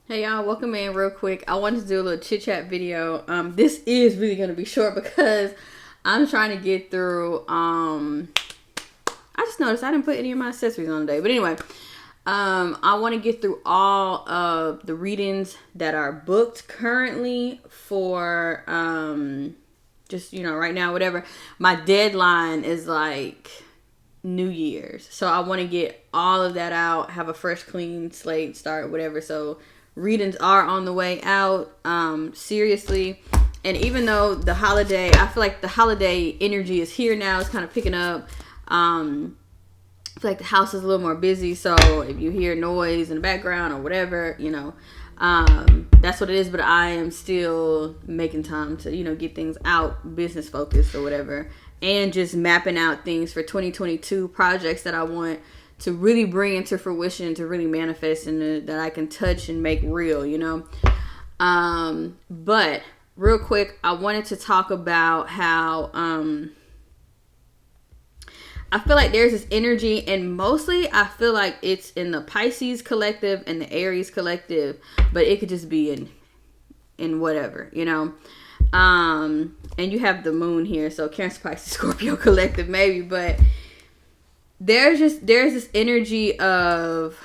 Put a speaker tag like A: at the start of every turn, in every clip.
A: Hey y'all, welcome in real quick. I wanted to do a little chit chat video. This is really gonna be short because I'm trying to get through. I just noticed I didn't put any of my accessories on today, but anyway, I want to get through all of the readings that are booked currently for just right now, whatever. My deadline is like New Year's, so I want to get all of that out, have a fresh, clean slate, start whatever. So readings are on the way out, seriously. And even though the holiday, I feel like the holiday energy is here now, it's kind of picking up. I feel like the house is a little more busy, so if you hear noise in the background or whatever, that's what it is. But I am still making time to get things out, business focused or whatever, and just mapping out things for 2022 projects that I want to really bring into fruition, to really manifest, and that I can touch and make real, But real quick, I wanted to talk about how I feel like there's this energy, and mostly I feel like it's in the Pisces collective and the Aries collective, but it could just be in whatever, and you have the moon here, so Cancer, Pisces, Scorpio collective maybe, but there's this energy of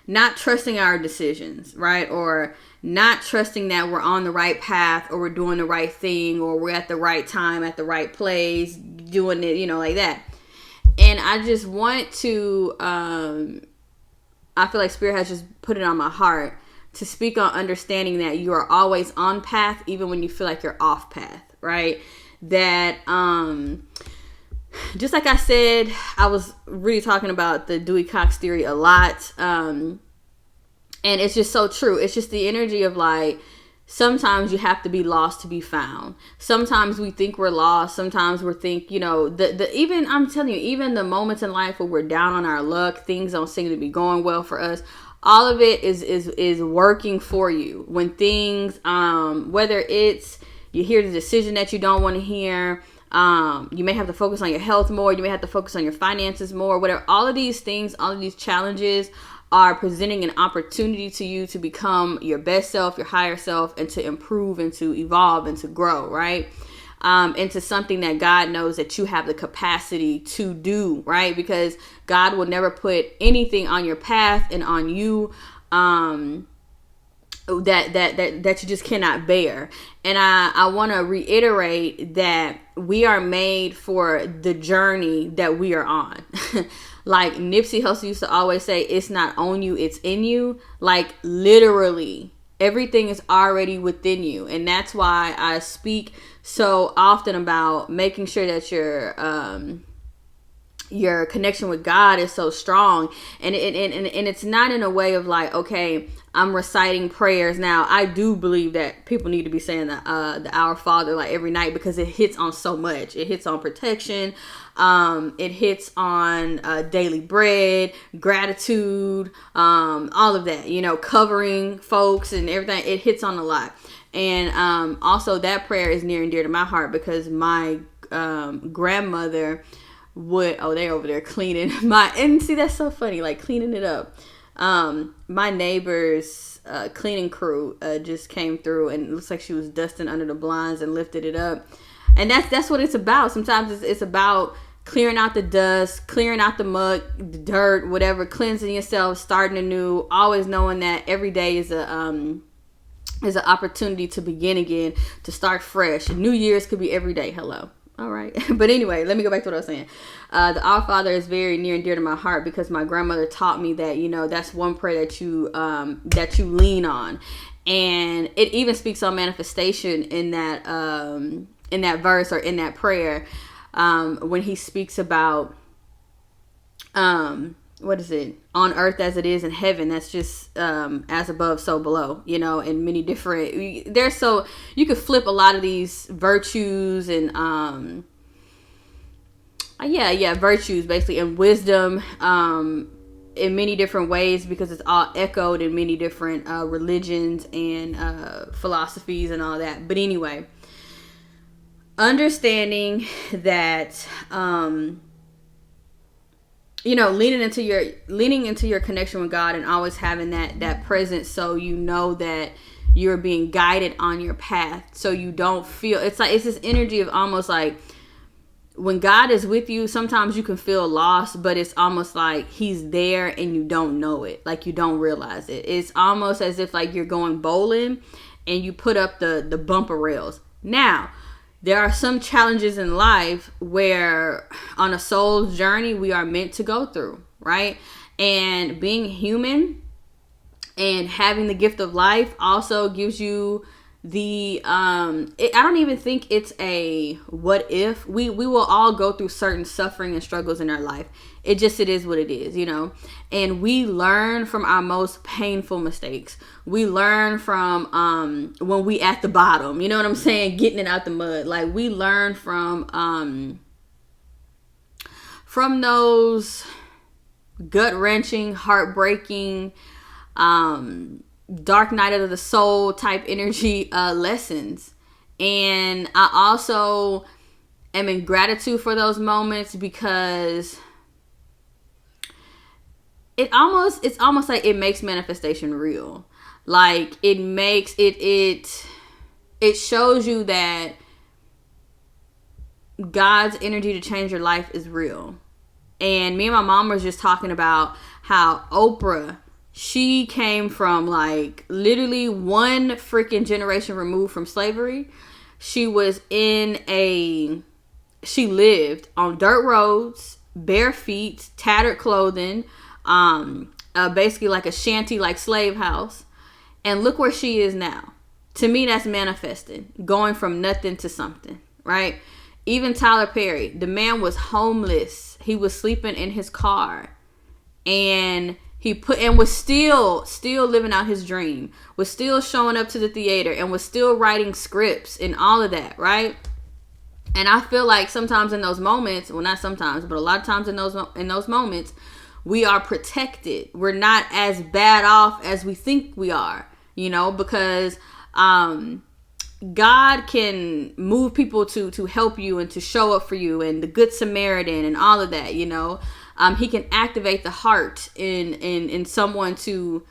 A: not trusting our decisions, right? Or not trusting that we're on the right path, or we're doing the right thing, or we're at the right time, at the right place, doing it, like that. And I just want to, I feel like Spirit has just put it on my heart to speak on understanding that you are always on path, even when you feel like you're off path, right? That, just like I said, I was really talking about the Dewey Cox theory a lot. And it's just so true. It's just the energy of like, sometimes you have to be lost to be found. Sometimes we think we're lost. Sometimes we think, even, I'm telling you, even the moments in life where we're down on our luck, things don't seem to be going well for us. All of it is working for you. When things, whether it's you hear the decision that you don't want to hear, you may have to focus on your health more, you may have to focus on your finances more, whatever. All of these things, all of these challenges are presenting an opportunity to you to become your best self, your higher self, and to improve and to evolve and to grow, right? Into something that God knows that you have the capacity to do, right? Because God will never put anything on your path and on you that you just cannot bear. And I want to reiterate that we are made for the journey that we are on. Like Nipsey Hussle used to always say, it's not on you, it's in you. Like literally everything is already within you. And that's why I speak so often about making sure that your connection with God is so strong, and it's not in a way of like, okay, I'm reciting prayers. Now I do believe that people need to be saying the Our Father like every night, because it hits on so much. It hits on protection, it hits on daily bread, gratitude, all of that, covering folks and everything. It hits on a lot. And also that prayer is near and dear to my heart, because my grandmother would, they over there cleaning and see, that's so funny, like cleaning it up. My neighbor's cleaning crew just came through, and it looks like she was dusting under the blinds and lifted it up. And that's what it's about. Sometimes it's about clearing out the dust, clearing out the muck, the dirt, whatever, cleansing yourself, starting anew, always knowing that every day is an opportunity to begin again, to start fresh. New Year's could be every day. Hello. All right. But anyway, let me go back to what I was saying. The Our Father is very near and dear to my heart, because my grandmother taught me that, that's one prayer that you lean on. And it even speaks on manifestation in that verse, or in that prayer, when he speaks about, what is it? On earth as it is in heaven. That's just as above, so below, in many different, you could flip a lot of these virtues and virtues basically, and wisdom in many different ways, because it's all echoed in many different religions and philosophies and all that. But anyway, understanding that leaning into your connection with God, and always having that presence, so you know that you're being guided on your path, so you don't feel, it's this energy of almost like when God is with you, sometimes you can feel lost, but it's almost like he's there and you don't know it, like you don't realize it. It's almost as if like you're going bowling and you put up the bumper rails. Now, there are some challenges in life where on a soul's journey we are meant to go through, right? And being human and having the gift of life also gives you I don't even think it's a what if. We will all go through certain suffering and struggles in our life. It is what it is, and we learn from our most painful mistakes. We learn from when we at the bottom, you know what I'm saying, getting it out the mud. Like, we learn from those gut-wrenching, heartbreaking, dark night of the soul type energy lessons. And I also am in gratitude for those moments, because it's almost like it makes manifestation real. Like, it makes it shows you that God's energy to change your life is real. And me and my mom was just talking about how Oprah, she came from like literally one freaking generation removed from slavery. She lived on dirt roads, bare feet, tattered clothing, basically like a shanty, like slave house. And look where she is now. To me, that's manifesting, going from nothing to something, right? Even Tyler Perry, the man was homeless. He was sleeping in his car, and was still living out his dream, was still showing up to the theater, and was still writing scripts and all of that, right? And I feel like sometimes in those moments, well, not sometimes, but a lot of times in those moments, we are protected. We're not as bad off as we think we are, because God can move people to help you and to show up for you, and the Good Samaritan and all of that, He can activate the heart in someone to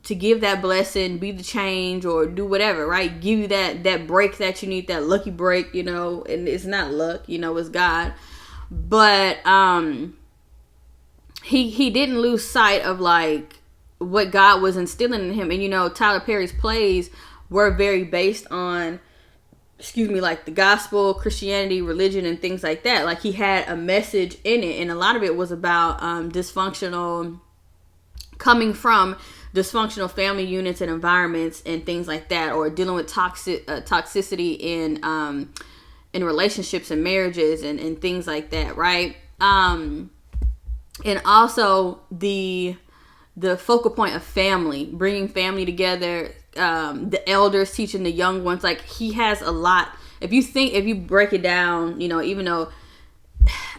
A: give that blessing, be the change, or do whatever, right? Give you that break that you need, that lucky break, and it's not luck, it's God. But he didn't lose sight of like what God was instilling in him. And Tyler Perry's plays were very based on, like the gospel, Christianity, religion, and things like that. Like, he had a message in it, and a lot of it was about coming from dysfunctional family units and environments and things like that, or dealing with toxicity in relationships and marriages and things like that, right? And also the focal point of family, bringing family together, the elders teaching the young ones. Like, he has a lot. If you break it down, even though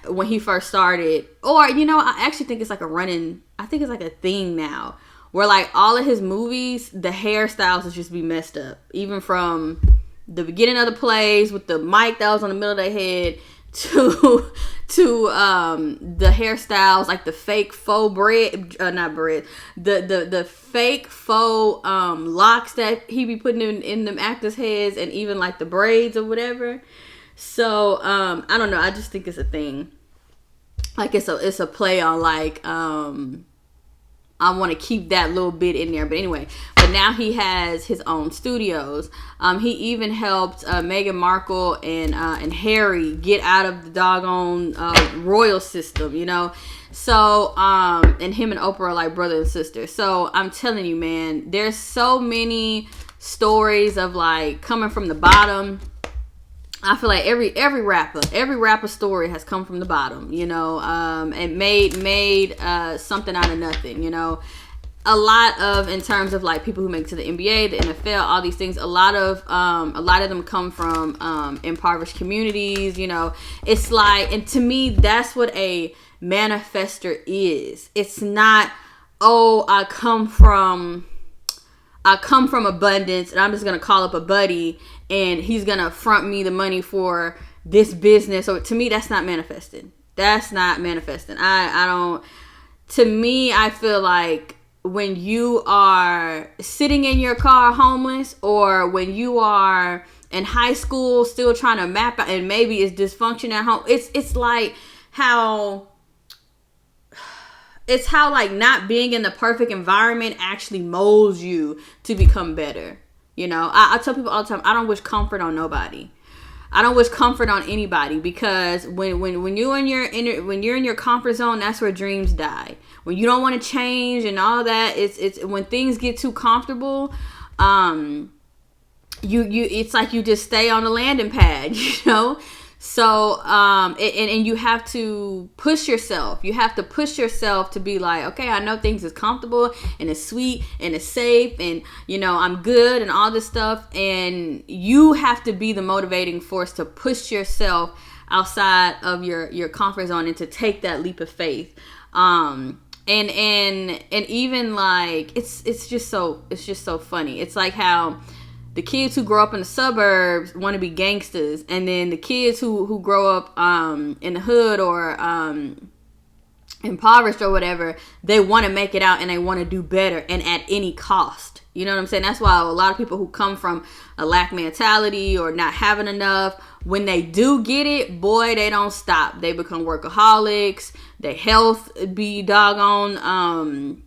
A: when he first started, or I actually think it's like it's like a thing now, where like all of his movies, the hairstyles will just be messed up, even from the beginning of the plays with the mic that was on the middle of their head to the hairstyles, like the fake faux the fake faux locks that he be putting in them actors' heads, and even like the braids or whatever. So I don't know, I just think it's a thing. Like, it's a play on like I want to keep that little bit in there. But anyway, but now he has his own studios. He even helped Meghan Markle and Harry get out of the doggone royal system, So, and him and Oprah are like brother and sister. So I'm telling you, man, there's so many stories of like coming from the bottom. I feel like every rapper story has come from the bottom, and made something out of nothing, A lot of, in terms of like people who make it to the NBA, the NFL, all these things, a lot of them come from impoverished communities, It's like, and to me, that's what a manifester is. It's not, I come from abundance, and I'm just gonna call up a buddy and he's gonna front me the money for this business. So to me, that's not manifesting. That's not manifesting. I don't, to me, I feel like when you are sitting in your car homeless, or when you are in high school still trying to map out, and maybe it's dysfunction at home, it's like how like not being in the perfect environment actually molds you to become better. You know, I tell people all the time, I don't wish comfort on nobody. I don't wish comfort on anybody, because when you're in your comfort zone, that's where dreams die. When you don't want to change and all that, it's when things get too comfortable, it's like you just stay on the landing pad, you know. So and you have to push yourself. You have to push yourself to be like, okay, I know things is comfortable and it's sweet and it's safe and, you know, I'm good and all this stuff. And you have to be the motivating force to push yourself outside of your comfort zone and to take that leap of faith. And even like it's just so funny. It's like how the kids who grow up in the suburbs want to be gangsters, and then the kids who grow up in the hood or impoverished or whatever, they want to make it out and they want to do better, and at any cost. You know what I'm saying? That's why a lot of people who come from a lack mentality or not having enough, when they do get it, boy, they don't stop. They become workaholics. Their health be doggone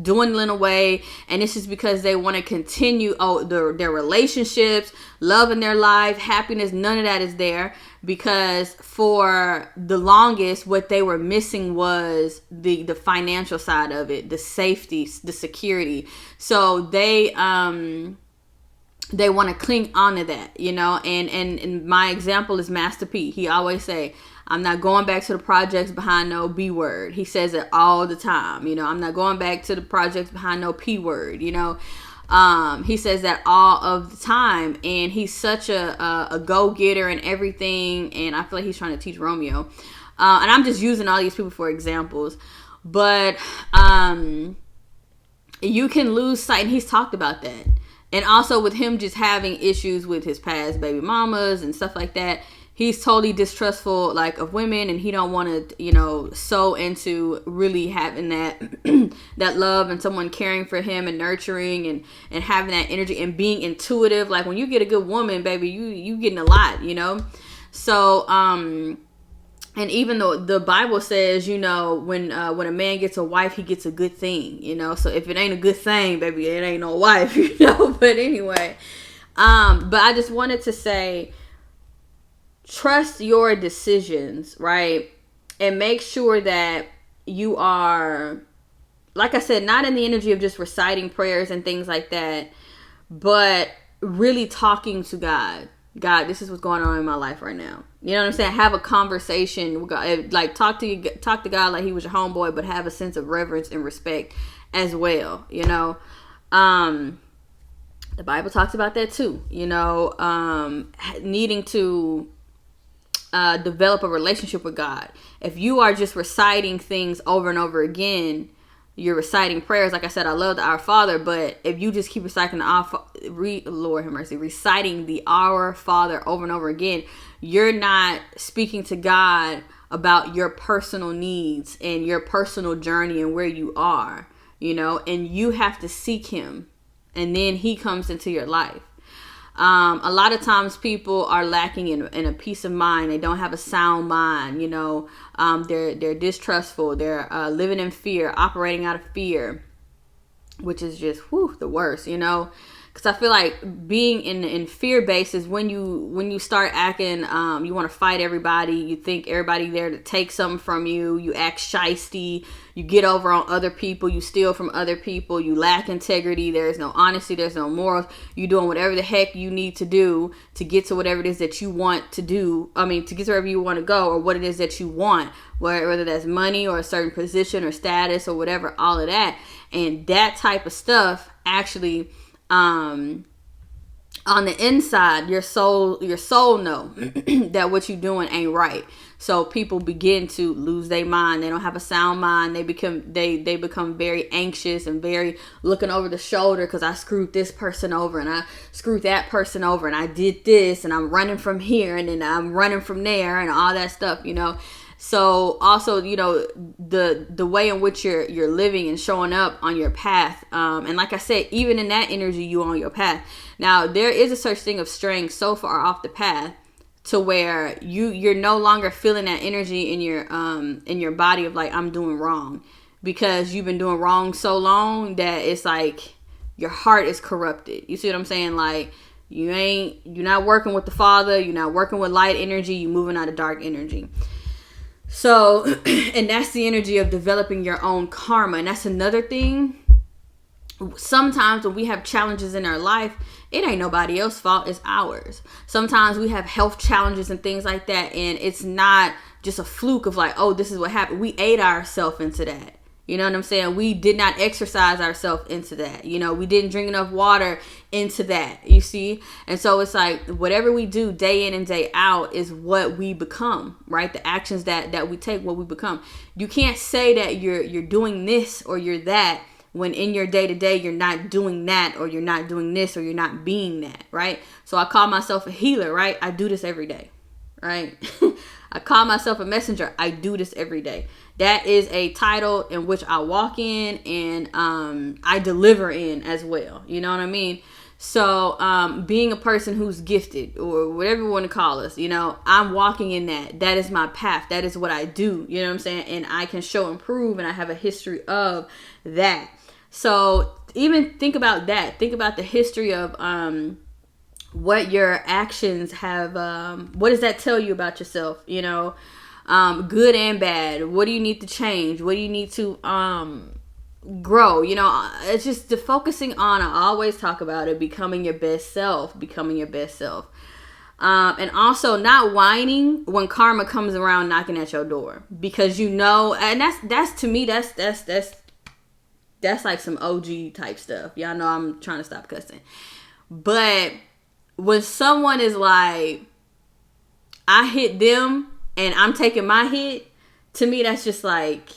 A: dwindling away, and it's just because they want to continue their relationships, love in their life, happiness. None of that is there, because for the longest what they were missing was the financial side of it, the safety, the security. So they want to cling on to that, you know. And my example is Master P. He always say, I'm not going back to the projects behind no B word. He says it all the time. You know, I'm not going back to the projects behind no P word, you know. He says that all of the time. And he's such a go-getter and everything. And I feel like he's trying to teach Romeo. And I'm just using all these people for examples. But you can lose sight. And he's talked about that. And also with him just having issues with his past baby mamas and stuff like that. He's totally distrustful, like, of women, and he don't want to, you know, sow into really having that that love and someone caring for him and nurturing and having that energy and being intuitive. Like, when you get a good woman, baby, you getting a lot, you know. So and even though the Bible says, you know, when a man gets a wife, he gets a good thing, you know. So if it ain't a good thing, baby, it ain't no wife, you know. But anyway, but I just wanted to say, trust your decisions, right? And make sure that you are, like I said, not in the energy of just reciting prayers and things like that, but really talking to God. God, this is what's going on in my life right now. You know what I'm saying? Have a conversation with God. Like, talk to God like he was your homeboy, but have a sense of reverence and respect as well, you know. The Bible talks about that too, you know, needing to develop a relationship with God. If you are just reciting things over and over again, you're reciting prayers. Like I said, I love the Our Father, but if you just keep reciting Lord have mercy, reciting the Our Father over and over again, you're not speaking to God about your personal needs and your personal journey and where you are, you know, and you have to seek him, and then he comes into your life. A lot of times people are lacking in a peace of mind. They don't have a sound mind, you know. They're distrustful. They're living in fear, operating out of fear, which is just the worst, you know. Because I feel like being in fear base is when you start acting, you want to fight everybody. You think everybody there to take something from you. You act shysty. You get over on other people. You steal from other people. You lack integrity. There's no honesty. There's no morals. You're doing whatever the heck you need to do to get to whatever it is that you want to do. I mean, to get to wherever you want to go, or what it is that you want, whether that's money or a certain position or status or whatever, all of that. And that type of stuff actually, on the inside, your soul know that what you're doing ain't right. So people begin to lose their mind. They don't have a sound mind. They become very anxious and very looking over the shoulder, because I screwed this person over and I screwed that person over and I did this and I'm running from here and then I'm running from there and all that stuff, you know. So also, the way in which you're living and showing up on your path. And like I said, even in that energy, you on your path. Now, there is a such thing of straying so far off the path to where you're no longer feeling that energy in your body of like, I'm doing wrong, because you've been doing wrong so long that it's like your heart is corrupted. You see what I'm saying? Like, you're not working with the Father, you're not working with light energy, you're moving out of dark energy. So, and that's the energy of developing your own karma. And that's another thing. Sometimes when we have challenges in our life, it ain't nobody else's fault, it's ours. Sometimes we have health challenges and things like that, and it's not just a fluke of like, oh, this is what happened. We ate ourselves into that. You know what I'm saying? We did not exercise ourselves into that. We didn't drink enough water into that, you see? And so it's like, whatever we do day in and day out is what we become, right? The actions that we take, what we become. You can't say that you're doing this or you're that, when in your day-to-day, you're not doing that, or you're not doing this, or you're not being that, right? So I call myself a healer, right? I do this every day, right? I call myself a messenger. I do this every day. That is a title in which I walk in and I deliver in as well. You know what I mean? So being a person who's gifted, or whatever you want to call us, I'm walking in that. That is my path. That is what I do. You know what I'm saying? And I can show and prove, and I have a history of that. So even think about that. Think about the history of what your actions have. What does that tell you about yourself? Good and bad. What do you need to change? What do you need to grow? It's just the focusing on. I always talk about it. Becoming your best self. Becoming your best self. And also not whining when karma comes around knocking at your door, because and that's to me, that's like some OG type stuff. Y'all know I'm trying to stop cussing. But when someone is like, I hit them and I'm taking my hit, to me that's just like,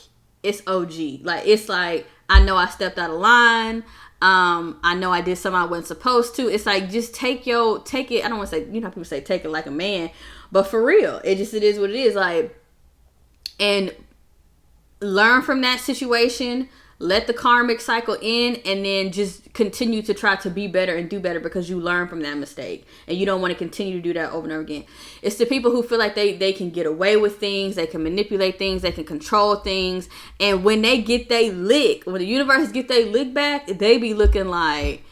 A: it's OG. Like, it's like, I know I stepped out of line. I know I did something I wasn't supposed to. It's like, just take it. I don't want to say, people say take it like a man, but for real, it is what it is. Like, and learn from that situation. Let the karmic cycle in, and then just continue to try to be better and do better, because you learn from that mistake, and you don't want to continue to do that over and over again. It's the people who feel like they can get away with things, they can manipulate things, they can control things, and when they get they lick, when the universe get they lick back, they be looking like,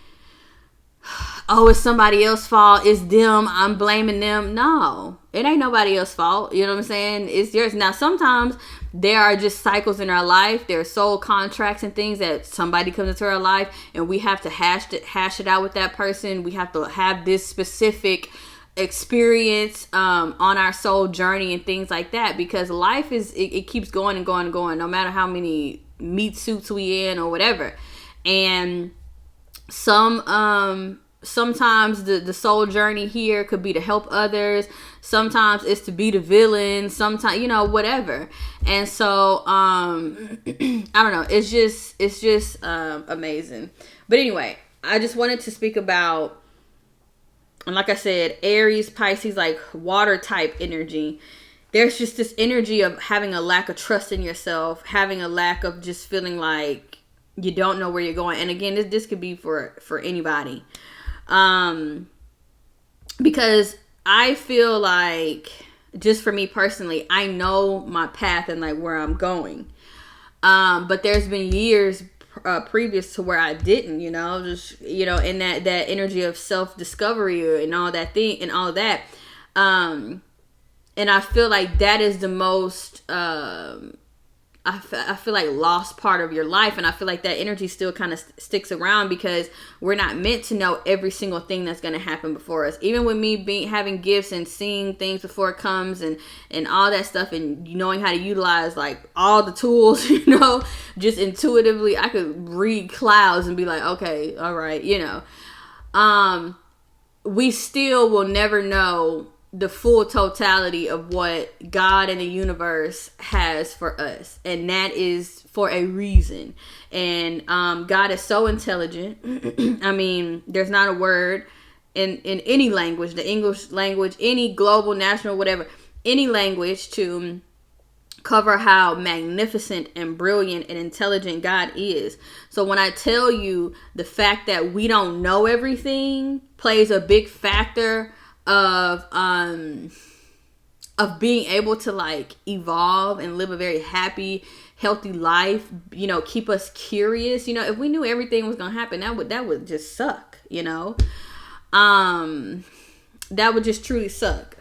A: oh, it's somebody else's fault, it's them, I'm blaming them. No, it ain't nobody else's fault. You know what I'm saying? It's yours. Now, sometimes there are just cycles in our life. There are soul contracts and things that somebody comes into our life, and we have to hash it out with that person. We have to have this specific experience on our soul journey and things like that, because life it keeps going and going and going, no matter how many meat suits we in or whatever. And sometimes the soul journey here could be to help others. Sometimes it's to be the villain. Sometimes, whatever. And so, I don't know. It's just amazing. But anyway, I just wanted to speak about, and like I said, Aries, Pisces, like water type energy. There's just this energy of having a lack of trust in yourself, having a lack of just feeling like you don't know where you're going. And again, this could be for anybody. Because I feel like, just for me personally, I know my path and like where I'm going. But there's been years previous to where I didn't, just, in that energy of self-discovery and all that thing and all that. And I feel like that is the most, I feel like lost part of your life, and I feel like that energy still kind of sticks around, because we're not meant to know every single thing that's going to happen before us. Even with me having gifts and seeing things before it comes and all that stuff, and knowing how to utilize like all the tools, just intuitively, I could read clouds and be like, okay, all right, we still will never know the full totality of what God and the universe has for us, and that is for a reason. And God is so intelligent. I mean, there's not a word in any language, the English language, any global, national, whatever, any language, to cover how magnificent and brilliant and intelligent God is. So when I tell you the fact that we don't know everything plays a big factor of being able to like evolve and live a very happy, healthy life, you know, keep us curious. You know, if we knew everything was gonna happen, that would just suck, you know. That would just truly suck.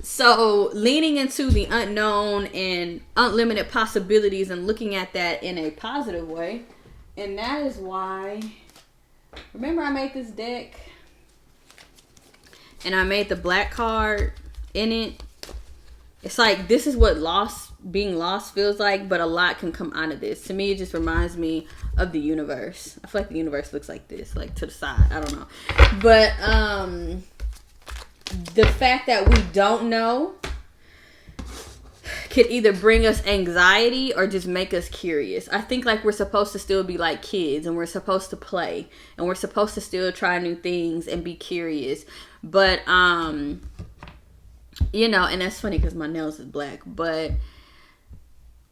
A: So leaning into the unknown and unlimited possibilities and looking at that in a positive way. And that is why, remember I made this deck and I made the black card in it. It's like, this is what being lost feels like, but a lot can come out of this. To me, it just reminds me of the universe. I feel like the universe looks like this, like to the side. I don't know. But the fact that we don't know could either bring us anxiety or just make us curious. I think like we're supposed to still be like kids, and we're supposed to play, and we're supposed to still try new things and be curious. But you know, and that's funny because my nails is black, but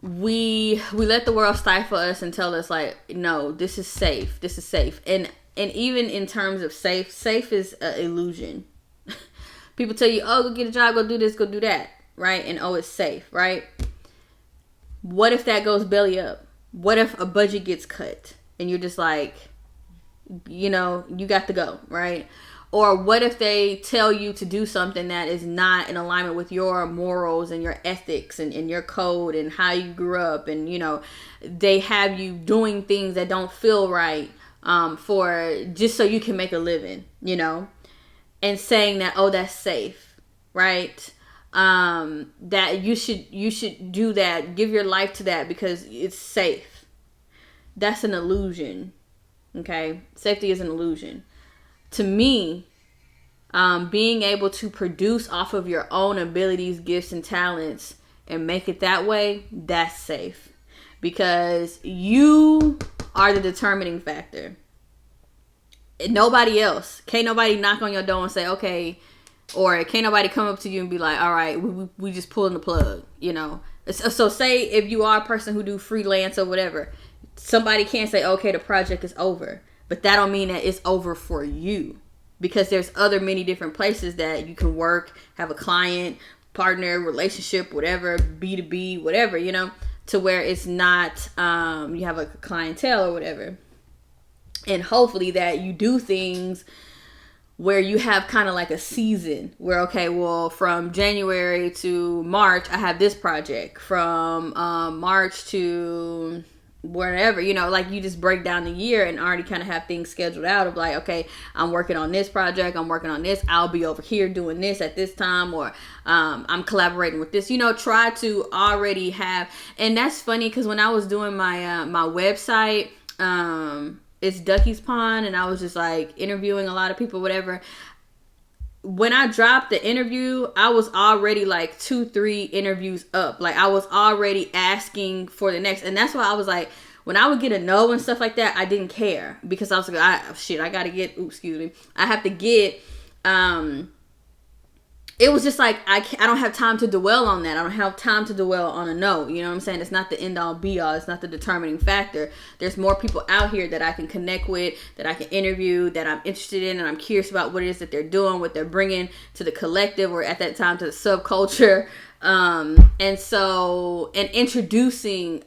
A: we let the world stifle us and tell us like, no, this is safe, and even in terms of safe is an illusion. People tell you, oh, go get a job, go do this, go do that, right? And oh, it's safe, right? What if that goes belly up? What if a budget gets cut and you're just like, you know, you got to go, right? Or what if they tell you to do something that is not in alignment with your morals and your ethics and your code and how you grew up, and, you know, they have you doing things that don't feel right for just so you can make a living, you know? And saying that, oh, that's safe, right? That you should do that, give your life to that because it's safe. That's an illusion, okay? Safety is an illusion. To me, being able to produce off of your own abilities, gifts, and talents and make it that way, that's safe. Because you are the determining factor. Nobody else. Can't nobody knock on your door and say, okay, or can't nobody come up to you and be like, all right, we just pulling the plug, you know. So say if you are a person who do freelance or whatever, somebody can't say, okay, the project is over. But that don't mean that it's over for you, because there's other many different places that you can work, have a client, partner, relationship, whatever, B2B, whatever, you know, to where it's not, you have a clientele or whatever. And hopefully that you do things where you have kind of like a season where, okay, well, from January to March, I have this project. From March to wherever, you know, like you just break down the year and already kind of have things scheduled out of like, okay, I'm working on this project, I'm working on this, I'll be over here doing this at this time, or I'm collaborating with this, you know, try to already have. And that's funny because when I was doing my my website, it's Ducky's Pond, and I was just like interviewing a lot of people, whatever. When I dropped the interview, I was already like 2-3 interviews up. Like I was already asking for the next. And that's why I was like, when I would get a no and stuff like that, I didn't care, because I was like, I gotta get, I have to get, it was just like, I don't have time to dwell on that. I don't have time to dwell on a no. You know what I'm saying? It's not the end all be all. It's not the determining factor. There's more people out here that I can connect with, that I can interview, that I'm interested in, and I'm curious about what it is that they're doing, what they're bringing to the collective, or at that time to the subculture. And so, and introducing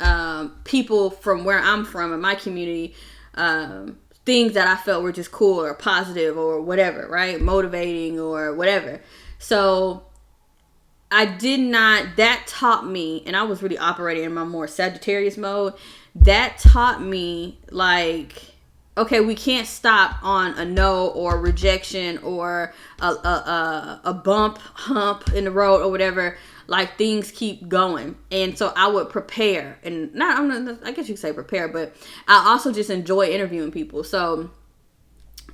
A: people from where I'm from in my community, things that I felt were just cool or positive or whatever, right? Motivating or whatever. So that taught me, and I was really operating in my more Sagittarius mode. That taught me like, okay, we can't stop on a no or rejection or a hump in the road or whatever. Like things keep going. And so I would prepare, and I guess you could say prepare, but I also just enjoy interviewing people. So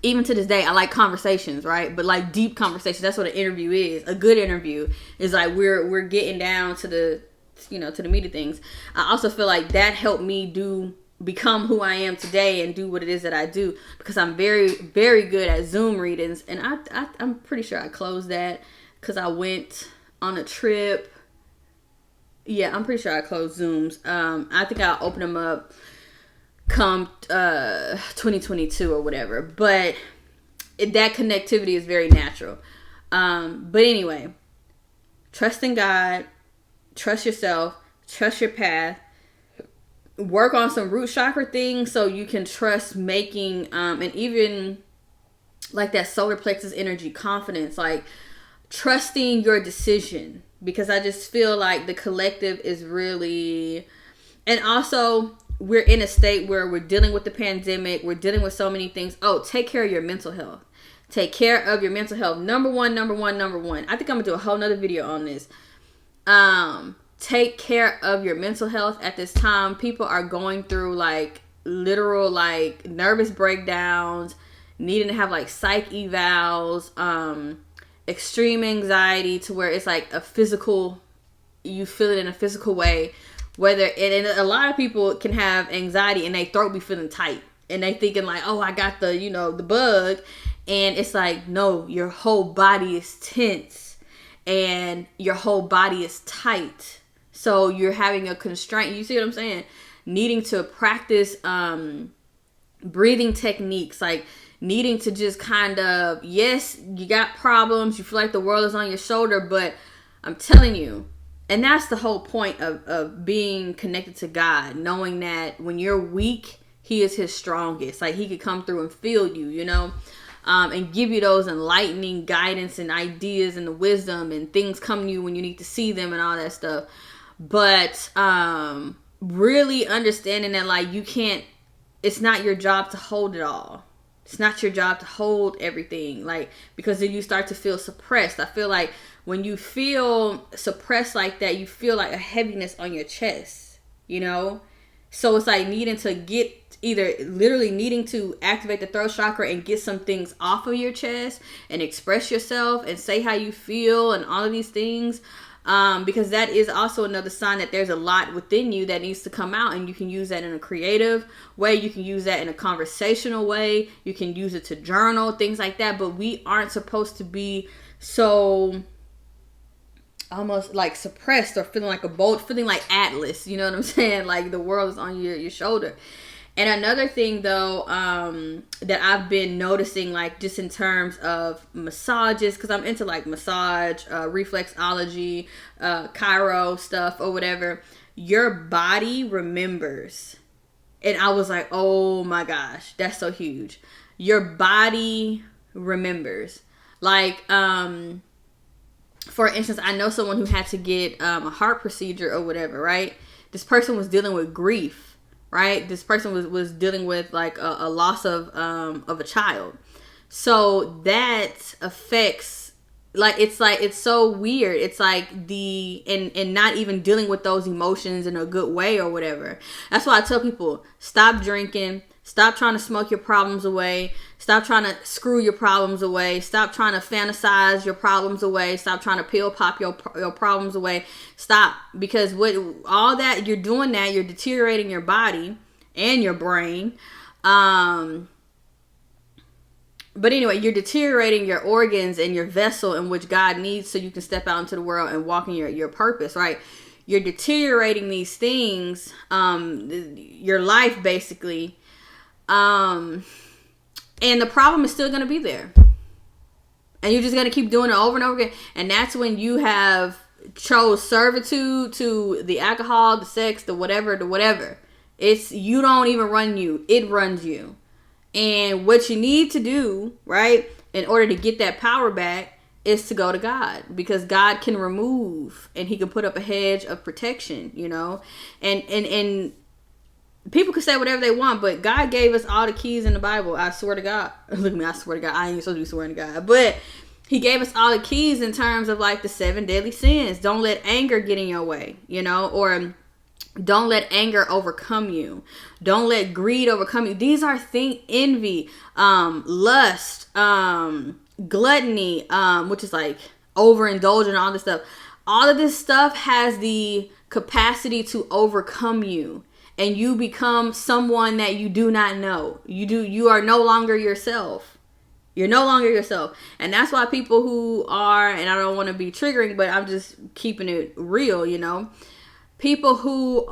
A: even to this day, I like conversations, right? But like deep conversations, that's what an interview is. A good interview is like we're getting down to the, you know, to the meat of things. I also feel like that helped me become who I am today and do what it is that I do, because I'm very, very good at Zoom readings. And I'm pretty sure I closed that because I went on a trip Yeah, I'm pretty sure I closed Zooms. I think I'll open them up come 2022 or whatever. But that connectivity is very natural. But anyway, trust in God, trust yourself, trust your path, work on some root chakra things so you can trust making, and even like that solar plexus energy, confidence, like trusting your decision, because I just feel like the collective is really, and also we're in a state where we're dealing with the pandemic, we're dealing with so many things. Oh, take care of your mental health. Take care of your mental health. Number one. I think I'm gonna do a whole nother video on this. Take care of your mental health at this time. People are going through like literal like nervous breakdowns, needing to have like psych evals, extreme anxiety to where it's like a physical, you feel it in a physical way. Whether, and a lot of people can have anxiety and they throat be feeling tight and they thinking like, oh, I got the, the bug. And it's like, no, your whole body is tense and your whole body is tight. So you're having a constraint. You see what I'm saying? Needing to practice breathing techniques, like needing to just kind of, yes, you got problems. You feel like the world is on your shoulder, but I'm telling you, and that's the whole point of being connected to God, knowing that when you're weak, He is His strongest. Like He could come through and feel you, and give you those enlightening guidance and ideas and the wisdom and things come to you when you need to see them and all that stuff. But really understanding that like you can't, it's not your job to hold it all. It's not your job to hold everything, like, because then you start to feel suppressed. I feel like when you feel suppressed like that, you feel like a heaviness on your chest, So it's like needing to get, either literally needing to activate the throat chakra and get some things off of your chest and express yourself and say how you feel and all of these things. Because that is also another sign that there's a lot within you that needs to come out, and you can use that in a creative way. You can use that in a conversational way. You can use it to journal, things like that. But we aren't supposed to be so almost like suppressed or feeling like a bolt, feeling like Atlas. You know what I'm saying? Like the world is on your shoulder. And another thing, though, that I've been noticing, like just in terms of massages, because I'm into like massage, reflexology, chiro stuff or whatever, your body remembers. And I was like, oh my gosh, that's so huge. Your body remembers. Like, for instance, I know someone who had to get a heart procedure or whatever, right? This person was dealing with grief. Right, this person was dealing with like a loss of a child, so that affects, like it's so weird. It's like and not even dealing with those emotions in a good way or whatever. That's why I tell people, stop drinking, stop trying to smoke your problems away, stop trying to screw your problems away, stop trying to fantasize your problems away, stop trying to pill pop your problems away. Stop, because what all that you're doing, that you're deteriorating your body and your brain. But anyway, you're deteriorating your organs and your vessel in which God needs so you can step out into the world and walk in your purpose, right? You're deteriorating these things, your life basically. And the problem is still going to be there. And you're just going to keep doing it over and over again. And that's when you have chose servitude to the alcohol, the sex, the whatever. It's, you don't even run you. It runs you. And what you need to do, right, in order to get that power back is to go to God. Because God can remove and He can put up a hedge of protection, And people can say whatever they want, but God gave us all the keys in the Bible. I swear to God. Look at me, I swear to God. I ain't supposed to be swearing to God. But He gave us all the keys in terms of like the 7 deadly sins. Don't let anger get in your way, or don't let anger overcome you. Don't let greed overcome you. These are things, envy, lust, gluttony, which is like overindulging, all this stuff. All of this stuff has the capacity to overcome you. And you become someone that you do not know. You are no longer yourself. You're no longer yourself. And that's why people who are, and I don't want to be triggering, but I'm just keeping it real, People who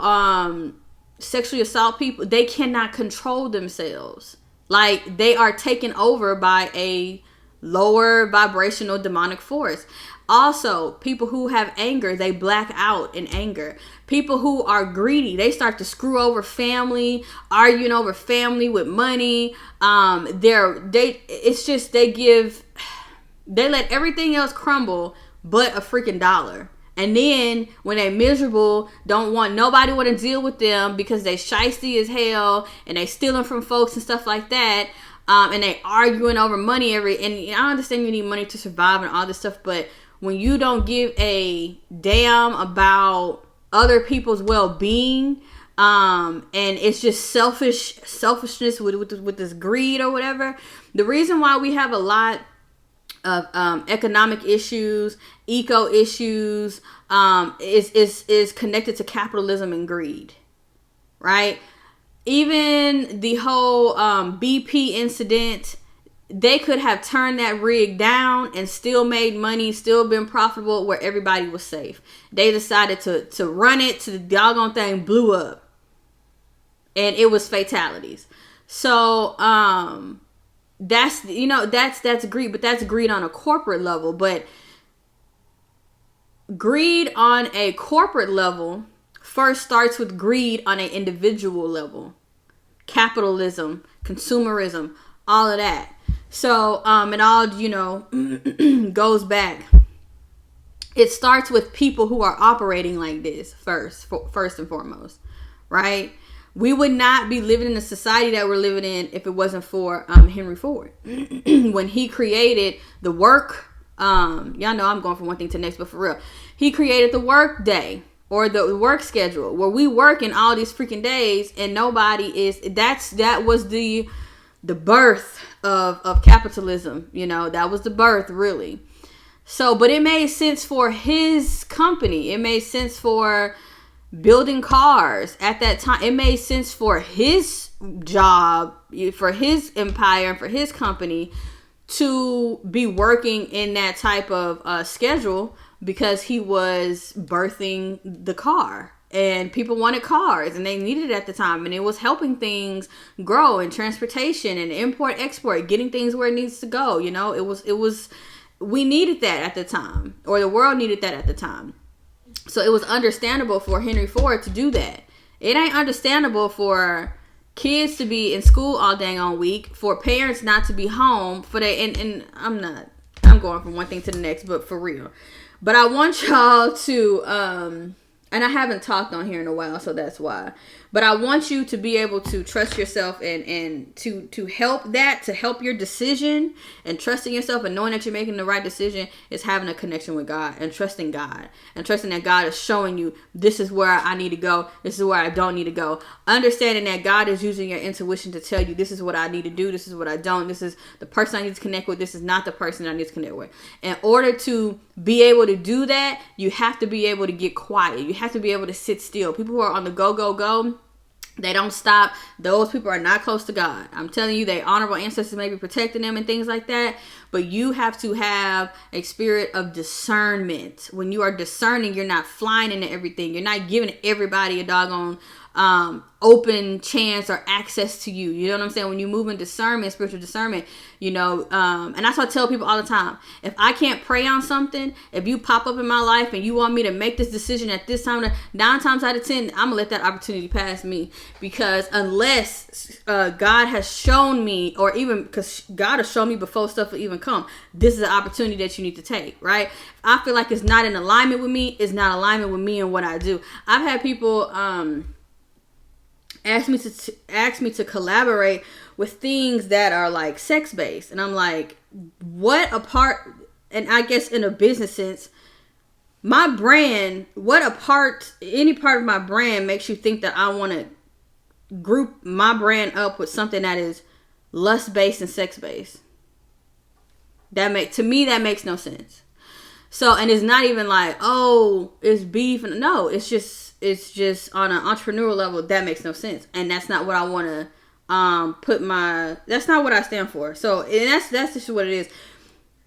A: sexually assault people, they cannot control themselves. Like, they are taken over by a lower vibrational demonic force. Also, people who have anger, they black out in anger. People who are greedy, they start to screw over family, arguing over family with money. They let everything else crumble but a freaking dollar. And then when they miserable, don't want nobody want to deal with them because they shiesty as hell and they stealing from folks and stuff like that. And they arguing over money and I understand you need money to survive and all this stuff, but when you don't give a damn about other people's well-being, and it's just selfishness with this greed or whatever. The reason why we have a lot of economic issues, eco issues, is connected to capitalism and greed, right? Even the whole BP incident, they could have turned that rig down and still made money, still been profitable where everybody was safe. They decided to run it to the doggone thing, blew up. And it was fatalities. So, that's greed, but that's greed on a corporate level. But greed on a corporate level first starts with greed on an individual level. Capitalism, consumerism, all of that. So, it all, goes back. It starts with people who are operating like this first and foremost, right? We would not be living in the society that we're living in if it wasn't for Henry Ford. When he created the work, y'all know I'm going from one thing to the next, but for real, he created the work day or the work schedule where we work in all these freaking days and nobody is. That was the birth of capitalism. That was the birth, really. So, but it made sense for his company. It made sense for building cars at that time. It made sense for his job, for his empire, and for his company to be working in that type of schedule because he was birthing the car. And people wanted cars and they needed it at the time. And it was helping things grow in transportation and import, export, getting things where it needs to go. We needed that at the time, or the world needed that at the time. So it was understandable for Henry Ford to do that. It ain't understandable for kids to be in school all dang on week, for parents not to be home and I'm going from one thing to the next, but for real. But I want y'all to, and I haven't talked on here in a while, so that's why. But I want you to be able to trust yourself and to help your decision, and trusting yourself and knowing that you're making the right decision is having a connection with God and trusting God. And trusting that God is showing you this is where I need to go. This is where I don't need to go. Understanding that God is using your intuition to tell you this is what I need to do. This is what I don't. This is the person I need to connect with. This is not the person I need to connect with. In order to be able to do that, you have to be able to get quiet. You have to be able to sit still. People who are on the go, they don't stop. Those people are not close to God. I'm telling you, their honorable ancestors may be protecting them and things like that. But you have to have a spirit of discernment. When you are discerning, you're not flying into everything. You're not giving everybody a doggone open chance or access to you. You know what I'm saying? When you move in discernment, spiritual discernment, and that's what I tell people all the time. If I can't pray on something, if you pop up in my life and you want me to make this decision at this time, 9 times out of 10, I'm gonna let that opportunity pass me, because unless God has shown me, or even because God has shown me before stuff will even come, this is an opportunity that you need to take, right? If I feel like it's not in alignment with me, it's not alignment with me and what I do. I've had people ask me to collaborate with things that are like sex based, and I'm like, what a part, and I guess in a business sense, my brand, any part of my brand makes you think that I want to group my brand up with something that is lust based and sex based? To me that makes no sense. So, and it's not even like, oh, it's beef, and no, it's just on an entrepreneurial level, that makes no sense. And that's not what I want to that's not what I stand for. So, and that's just what it is.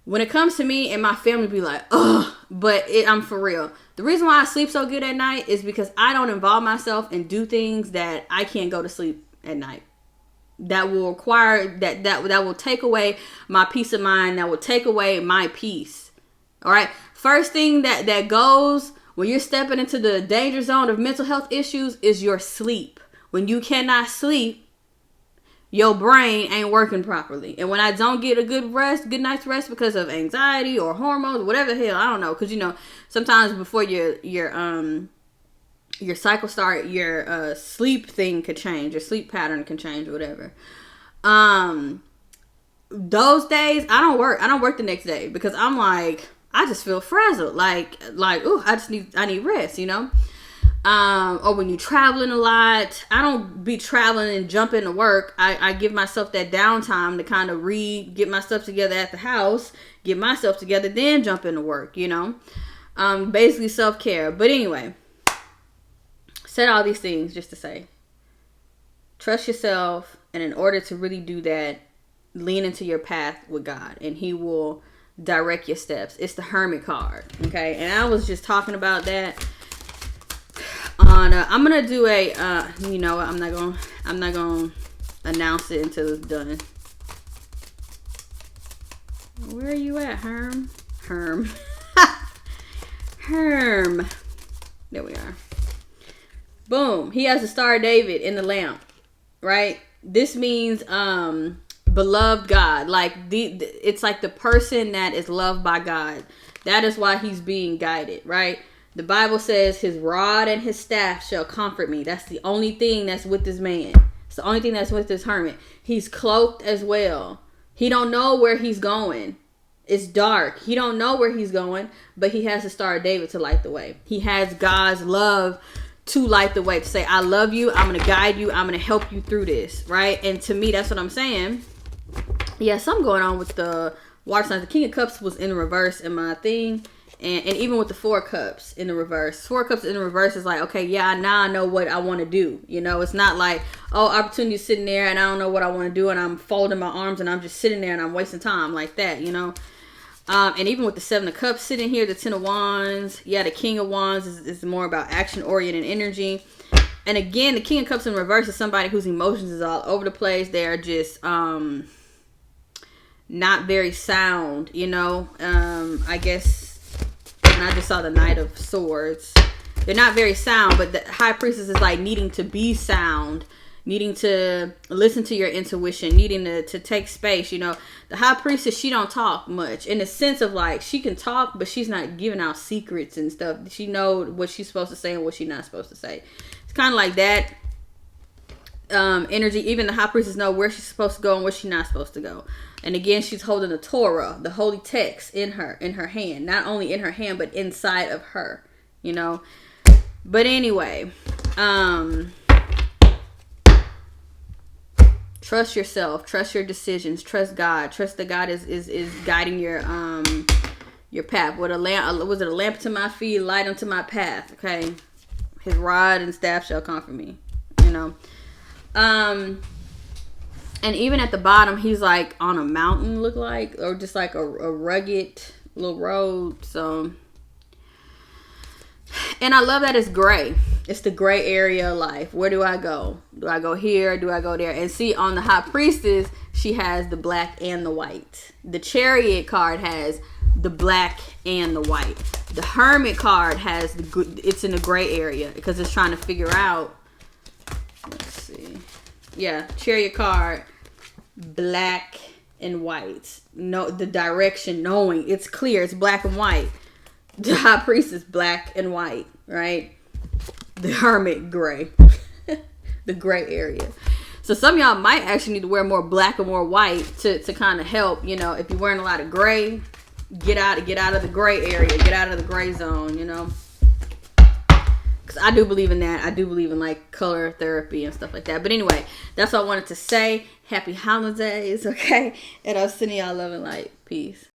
A: when it comes to me and my family be like, ugh, but I'm for real. The reason why I sleep so good at night is because I don't involve myself and do things that I can't go to sleep at night. That will require, that will take away my peace of mind. That will take away my peace. All right. First thing that goes when you're stepping into the danger zone of mental health issues is your sleep. When you cannot sleep, your brain ain't working properly. And when I don't get a good night's rest because of anxiety or hormones, whatever the hell, I don't know. Because, you know, sometimes before your cycle start, your sleep thing could change. Your sleep pattern can change or whatever. Those days, I don't work. I don't work the next day because I'm like, I just feel frazzled. Like, ooh, I need rest, you know? Or when you're traveling a lot, I don't be traveling and jump into work. I give myself that downtime to kind of get my stuff together at the house, get myself together, then jump into work, you know? Basically self-care. But anyway, said all these things just to say, trust yourself. And in order to really do that, lean into your path with God and he will direct your steps. It's the Hermit Card. Okay. And I was just talking about that. I'm gonna do a you know, I'm not gonna announce it until it's done. Where are you at, Herm? Herm. There we are. Boom. He has the Star of David in the lamp, right? This means beloved God. Like it's like the person that is loved by God. That is why he's being guided, right? The Bible says his rod and his staff shall comfort me. That's the only thing that's with this man. It's the only thing that's with this hermit. He's cloaked as well. He don't know where he's going. It's dark. He don't know where he's going, but he has the Star of David to light the way. He has God's love to light the way, to say, I love you. I'm going to guide you. I'm going to help you through this, right? And to me, that's what I'm saying. Yeah, something going on with the water signs. The King of Cups was in reverse in my thing. And even with the 4 cups in the reverse, 4 cups in the reverse is like, okay, yeah, now I know what I want to do. You know, it's not like, oh, opportunity is sitting there and I don't know what I want to do. And I'm folding my arms and I'm just sitting there and I'm wasting time like that, you know. And even with the 7 of Cups sitting here, the 10 of Wands, yeah, the King of Wands is more about action-oriented energy. And again, the King of Cups in reverse is somebody whose emotions is all over the place. They are just not very sound, you know. I guess, and I just saw the Knight of Swords. They're not very sound, but the High Priestess is like needing to be sound, needing to listen to your intuition, needing to take space, you know. The High Priestess, she don't talk much in the sense of like, she can talk, but she's not giving out secrets and stuff. She knows what she's supposed to say and what she's not supposed to say. It's kind of like that energy. Even the High Priestess know where she's supposed to go and where she's not supposed to go. And again, she's holding the Torah, the holy text in her hand, not only in her hand, but inside of her, you know. But anyway, trust yourself, trust your decisions, trust God, trust that God is guiding your path. With a lamp, was it a lamp to my feet, light unto my path? Okay, his rod and staff shall comfort me, you know. And even at the bottom, he's like on a mountain, look like, or just like a rugged little road. So, and I love that it's gray. It's the gray area of life. Where do I go? Do I go here? Do I go there? And see, on the High Priestess, she has the black and the white. The Chariot card has the black and the white. The Hermit card has it's in the gray area because it's trying to figure out. Let's see. Yeah, Chariot card, black and white. No, the direction, knowing it's clear, it's black and white. The High Priestess, black and white, right? The Hermit, gray. The gray area. So some of y'all might actually need to wear more black and more white to kind of help, you know. If you're wearing a lot of gray, get out of the gray area, get out of the gray zone, you know. Because I do believe in that. I do believe in like color therapy and stuff like that. But anyway, that's what I wanted to say. Happy holidays, okay? And I'll send y'all love and light. Peace.